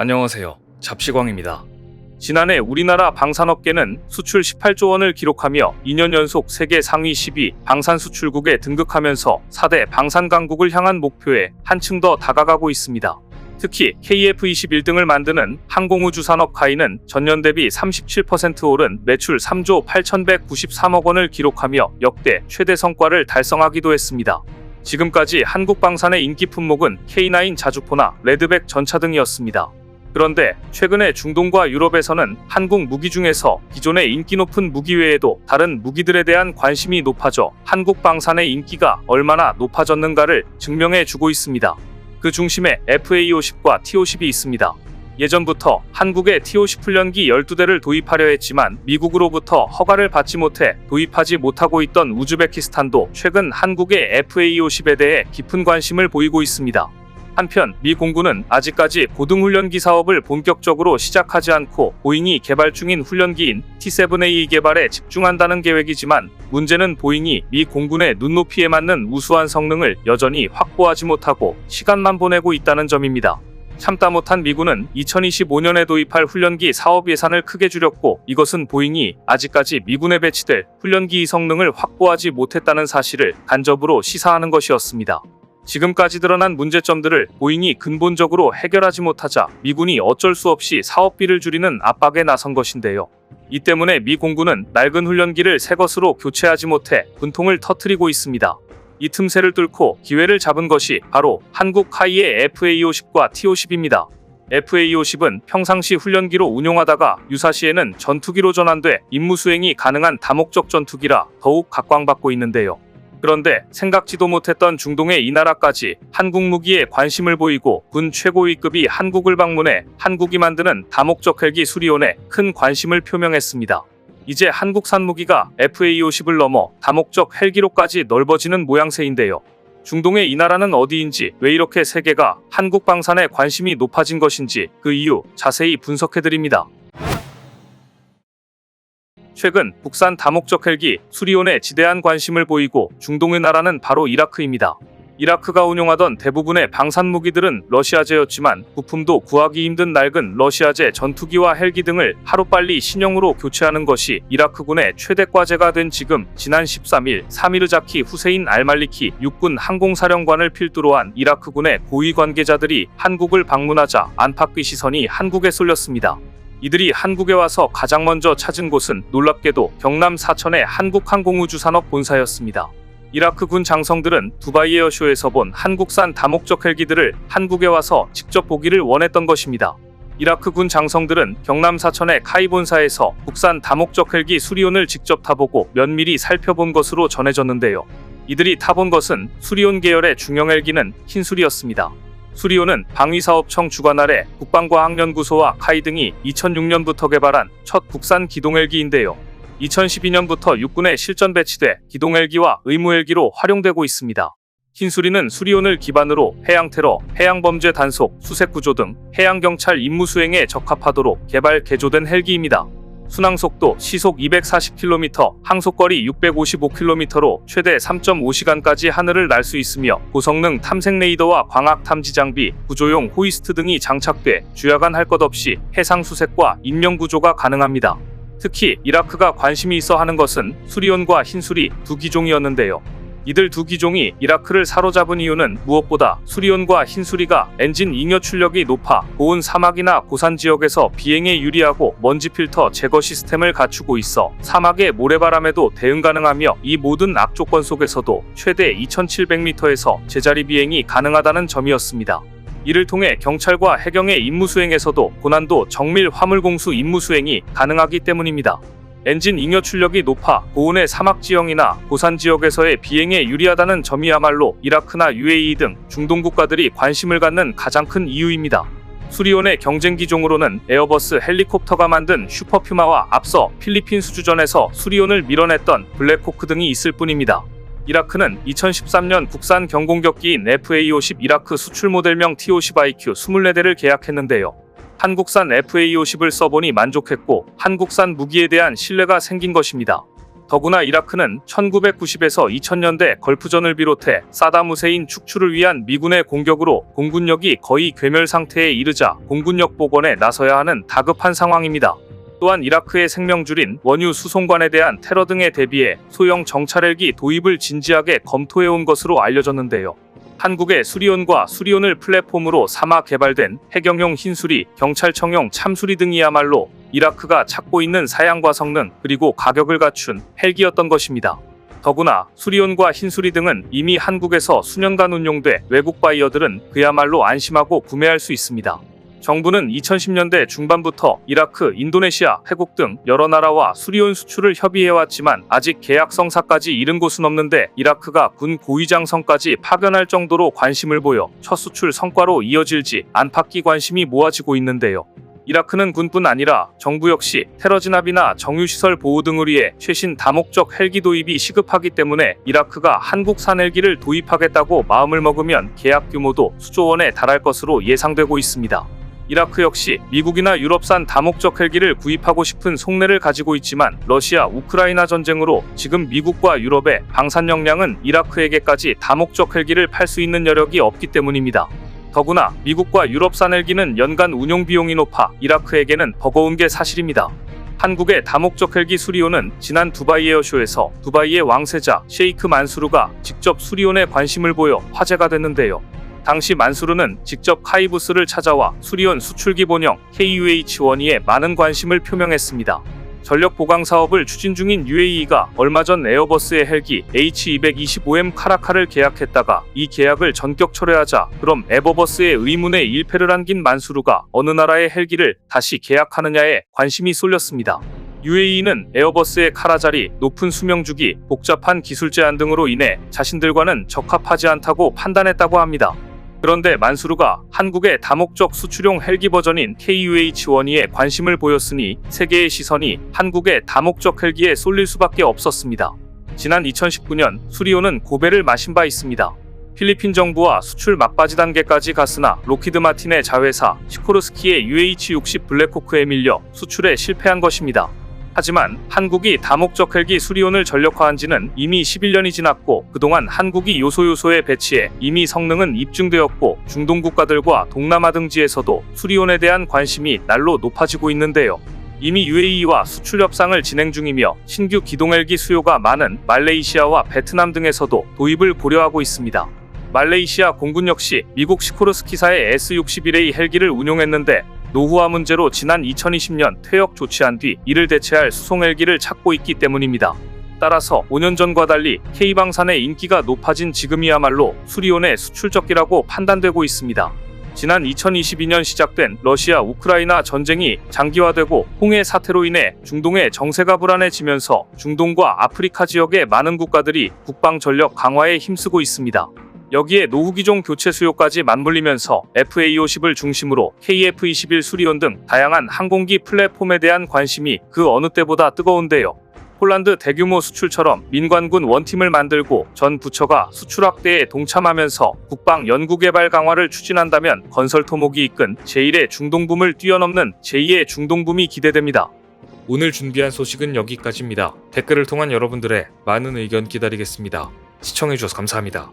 안녕하세요. 잡시광입니다. 지난해 우리나라 방산업계는 수출 18조 원을 기록하며 2년 연속 세계 상위 10위 방산 수출국에 등극하면서 4대 방산 강국을 향한 목표에 한층 더 다가가고 있습니다. 특히 KF21등을 만드는 항공우주산업 카이는 전년 대비 37% 오른 매출 3조 8,193억 원을 기록하며 역대 최대 성과를 달성하기도 했습니다. 지금까지 한국 방산의 인기 품목은 K9 자주포나 레드백 전차 등이었습니다. 그런데 최근에 중동과 유럽에서는 한국 무기 중에서 기존의 인기 높은 무기 외에도 다른 무기들에 대한 관심이 높아져 한국 방산의 인기가 얼마나 높아졌는가를 증명해 주고 있습니다. 그 중심에 FA50과 T50이 있습니다. 예전부터 한국에 T50 훈련기 12대를 도입하려 했지만 미국으로부터 허가를 받지 못해 도입하지 못하고 있던 우즈베키스탄도 최근 한국의 FA50에 대해 깊은 관심을 보이고 있습니다. 한편 미 공군은 아직까지 고등훈련기 사업을 본격적으로 시작하지 않고 보잉이 개발 중인 훈련기인 T7A 개발에 집중한다는 계획이지만 문제는 보잉이 미 공군의 눈높이에 맞는 우수한 성능을 여전히 확보하지 못하고 시간만 보내고 있다는 점입니다. 참다 못한 미군은 2025년에 도입할 훈련기 사업 예산을 크게 줄였고 이것은 보잉이 아직까지 미군에 배치될 훈련기 성능을 확보하지 못했다는 사실을 간접으로 시사하는 것이었습니다. 지금까지 드러난 문제점들을 보잉이 근본적으로 해결하지 못하자 미군이 어쩔 수 없이 사업비를 줄이는 압박에 나선 것인데요. 이 때문에 미 공군은 낡은 훈련기를 새 것으로 교체하지 못해 분통을 터뜨리고 있습니다. 이 틈새를 뚫고 기회를 잡은 것이 바로 한국 카이의 FA50과 T50입니다. FA50은 평상시 훈련기로 운용하다가 유사시에는 전투기로 전환돼 임무 수행이 가능한 다목적 전투기라 더욱 각광받고 있는데요. 그런데 생각지도 못했던 중동의 이 나라까지 한국 무기에 관심을 보이고 군 최고위급이 한국을 방문해 한국이 만드는 다목적 헬기 수리온에 큰 관심을 표명했습니다. 이제 한국산 무기가 FA50을 넘어 다목적 헬기로까지 넓어지는 모양새인데요. 중동의 이 나라는 어디인지 왜 이렇게 세계가 한국 방산에 관심이 높아진 것인지 그 이유 자세히 분석해드립니다. 최근 국산 다목적 헬기 수리온에 지대한 관심을 보이고 중동의 나라는 바로 이라크입니다. 이라크가 운용하던 대부분의 방산 무기들은 러시아제였지만 부품도 구하기 힘든 낡은 러시아제 전투기와 헬기 등을 하루빨리 신형으로 교체하는 것이 이라크군의 최대 과제가 된 지금 지난 13일 사미르자키 후세인 알말리키 육군 항공사령관을 필두로 한 이라크군의 고위 관계자들이 한국을 방문하자 안팎의 시선이 한국에 쏠렸습니다. 이들이 한국에 와서 가장 먼저 찾은 곳은 놀랍게도 경남 사천의 한국항공우주산업 본사였습니다. 이라크 군 장성들은 두바이 에어쇼에서 본 한국산 다목적 헬기들을 한국에 와서 직접 보기를 원했던 것입니다. 이라크 군 장성들은 경남 사천의 카이 본사에서 국산 다목적 헬기 수리온을 직접 타보고 면밀히 살펴본 것으로 전해졌는데요. 이들이 타본 것은 수리온 계열의 중형 헬기는 흰수리였습니다. 수리온은 방위사업청 주관 아래 국방과학연구소와 카이 등이 2006년부터 개발한 첫 국산 기동헬기인데요. 2012년부터 육군에 실전 배치돼 기동헬기와 의무헬기로 활용되고 있습니다. 흰수리는 수리온을 기반으로 해양테러, 해양범죄 단속, 수색구조 등 해양경찰 임무 수행에 적합하도록 개발 개조된 헬기입니다. 순항속도 시속 240km, 항속거리 655km로 최대 3.5시간까지 하늘을 날 수 있으며 고성능 탐색 레이더와 광학 탐지 장비, 구조용 호이스트 등이 장착돼 주야간 할 것 없이 해상 수색과 인명 구조가 가능합니다. 특히 이라크가 관심이 있어 하는 것은 수리온과 흰수리 두 기종이었는데요. 이들 두 기종이 이라크를 사로잡은 이유는 무엇보다 수리온과 흰수리가 엔진 잉여 출력이 높아 고온 사막이나 고산 지역에서 비행에 유리하고 먼지 필터 제거 시스템을 갖추고 있어 사막의 모래바람에도 대응 가능하며 이 모든 악조건 속에서도 최대 2700m에서 제자리 비행이 가능하다는 점이었습니다. 이를 통해 경찰과 해경의 임무 수행에서도 고난도 정밀 화물 공수 임무 수행이 가능하기 때문입니다. 엔진 잉여 출력이 높아 고온의 사막 지형이나 고산 지역에서의 비행에 유리하다는 점이야말로 이라크나 UAE 등 중동 국가들이 관심을 갖는 가장 큰 이유입니다. 수리온의 경쟁 기종으로는 에어버스 헬리콥터가 만든 슈퍼퓨마와 앞서 필리핀 수주전에서 수리온을 밀어냈던 블랙호크 등이 있을 뿐입니다. 이라크는 2013년 국산 경공격기인 FA50 이라크 수출 모델명 T50IQ 24대를 계약했는데요. 한국산 FA50을 써보니 만족했고 한국산 무기에 대한 신뢰가 생긴 것입니다. 더구나 이라크는 1990에서 2000년대 걸프전을 비롯해 사담 후세인 축출을 위한 미군의 공격으로 공군력이 거의 괴멸 상태에 이르자 공군력 복원에 나서야 하는 다급한 상황입니다. 또한 이라크의 생명줄인 원유 수송관에 대한 테러 등에 대비해 소형 정찰 헬기 도입을 진지하게 검토해온 것으로 알려졌는데요. 한국의 수리온과 수리온을 플랫폼으로 삼아 개발된 해경용 흰수리, 경찰청용 참수리 등이야말로 이라크가 찾고 있는 사양과 성능 그리고 가격을 갖춘 헬기였던 것입니다. 더구나 수리온과 흰수리 등은 이미 한국에서 수년간 운용돼 외국 바이어들은 그야말로 안심하고 구매할 수 있습니다. 정부는 2010년대 중반부터 이라크, 인도네시아, 태국 등 여러 나라와 수리온 수출을 협의해왔지만 아직 계약 성사까지 이른 곳은 없는데 이라크가 군 고위장성까지 파견할 정도로 관심을 보여 첫 수출 성과로 이어질지 안팎의 관심이 모아지고 있는데요. 이라크는 군뿐 아니라 정부 역시 테러 진압이나 정유시설 보호 등을 위해 최신 다목적 헬기 도입이 시급하기 때문에 이라크가 한국산 헬기를 도입하겠다고 마음을 먹으면 계약 규모도 수조 원에 달할 것으로 예상되고 있습니다. 이라크 역시 미국이나 유럽산 다목적 헬기를 구입하고 싶은 속내를 가지고 있지만 러시아 우크라이나 전쟁으로 지금 미국과 유럽의 방산 역량은 이라크에게까지 다목적 헬기를 팔 수 있는 여력이 없기 때문입니다. 더구나 미국과 유럽산 헬기는 연간 운용 비용이 높아 이라크에게는 버거운 게 사실입니다. 한국의 다목적 헬기 수리온은 지난 두바이 에어쇼에서 두바이의 왕세자 셰이크 만수르가 직접 수리온에 관심을 보여 화제가 됐는데요. 당시 만수르는 직접 카이부스를 찾아와 수리온 수출기 본영 KUH-1E에 많은 관심을 표명했습니다. 전력 보강 사업을 추진 중인 UAE가 얼마 전 에어버스의 헬기 H225M 카라카를 계약했다가 이 계약을 전격 철회하자 그럼 에버버스의 의문에 일패를 안긴 만수르가 어느 나라의 헬기를 다시 계약하느냐에 관심이 쏠렸습니다. UAE는 에어버스의 카라 자리, 높은 수명주기, 복잡한 기술 제한 등으로 인해 자신들과는 적합하지 않다고 판단했다고 합니다. 그런데 만수르가 한국의 다목적 수출용 헬기 버전인 KUH-1E에 관심을 보였으니 세계의 시선이 한국의 다목적 헬기에 쏠릴 수밖에 없었습니다. 지난 2019년 수리온은 고배를 마신 바 있습니다. 필리핀 정부와 수출 막바지 단계까지 갔으나 로키드 마틴의 자회사 시코르스키의 UH-60 블랙호크에 밀려 수출에 실패한 것입니다. 하지만 한국이 다목적 헬기 수리온을 전력화한 지는 이미 11년이 지났고 그동안 한국이 요소에 배치해 이미 성능은 입증되었고 중동 국가들과 동남아 등지에서도 수리온에 대한 관심이 날로 높아지고 있는데요. 이미 UAE와 수출 협상을 진행 중이며 신규 기동 헬기 수요가 많은 말레이시아와 베트남 등에서도 도입을 고려하고 있습니다. 말레이시아 공군 역시 미국 시코르스키사의 S-61A 헬기를 운용했는데 노후화 문제로 지난 2020년 퇴역 조치한 뒤 이를 대체할 수송 헬기를 찾고 있기 때문입니다. 따라서 5년 전과 달리 K방산의 인기가 높아진 지금이야말로 수리온의 수출적기라고 판단되고 있습니다. 지난 2022년 시작된 러시아 우크라이나 전쟁이 장기화되고 홍해 사태로 인해 중동의 정세가 불안해지면서 중동과 아프리카 지역의 많은 국가들이 국방 전력 강화에 힘쓰고 있습니다. 여기에 노후기종 교체 수요까지 맞물리면서 FA-50을 중심으로 KF-21 수리온 등 다양한 항공기 플랫폼에 대한 관심이 그 어느 때보다 뜨거운데요. 폴란드 대규모 수출처럼 민관군 원팀을 만들고 전 부처가 수출 확대에 동참하면서 국방 연구개발 강화를 추진한다면 건설 토목이 이끈 제1의 중동붐을 뛰어넘는 제2의 중동붐이 기대됩니다. 오늘 준비한 소식은 여기까지입니다. 댓글을 통한 여러분들의 많은 의견 기다리겠습니다. 시청해주셔서 감사합니다.